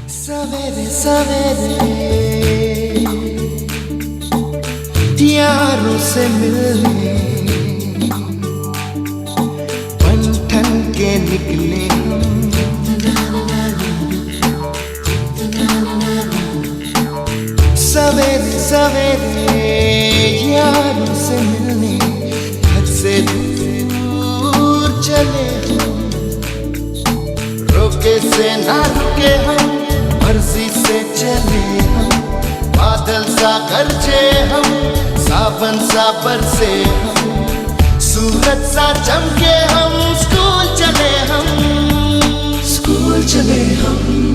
सवेरे सवेरे यारों से मिलने बन ठन के निकले हम। सवेरे सवेरे यारों से मिलने घर से दूर चले हम। रोके से ना रुके हम, मर्जी से चले हम। बादल सा गरजे हम, सावन सा बरसे हम। सूरज सा चमके हम, स्कूल चले हम। स्कूल चले हम।